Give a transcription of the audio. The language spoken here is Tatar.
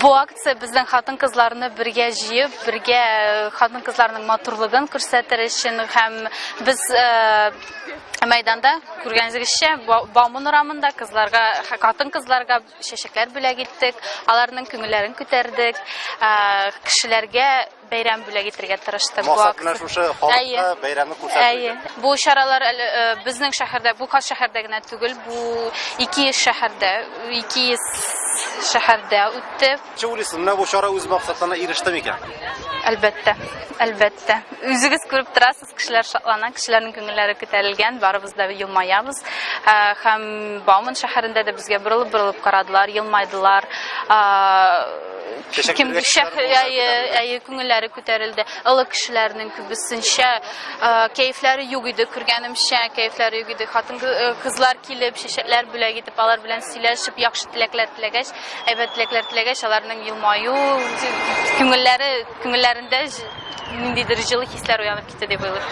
Bu aksiya bizden xатын kızlarını birge jiyip, birge xатын kızlarının matурлыгын күрсәтер өчен һәм biz maydanda күргәнегезчә Бауман урамында xатын kızlarga чәчәкләр бүләк иттек, аларның күңелләрен күтәрдек, кешеләргә бәйрәм бүләк итәргә тырыштык. Максатына шушы халыкка бәйрәмне күрсәтү. Бу шаралар безнең шәһәрдә, бу кас шәһәрдә генә түгел, бу 200 шәһәрдә үтте. Чулисыз, менә бу шара үз максатына иреште микән? Әлбәттә. Үзегез күреп торасыз, кешеләр шатлана, кешеләрнең күңелләре күтәрелгән, барыбыз да елмаябыз. Һәм Бауман шәһәрендә дә безгә борылып карадылар, елмайдылар. Күңелләре күтәрелде. Олы кешеләрнең күбесенчә кәефләре юк иде, күргәнемчә, кәефләре юк иде. Хатын кызлар килеп, чәчәкләр бүләк итеп, алар белән сөйләшеп, яхшы теләкләр теләгәч, әйбәт теләкләр теләгәч, аларның елмаю, күңелләрендә ниндидер җылы хисләр уянып китте дип уйлыйм.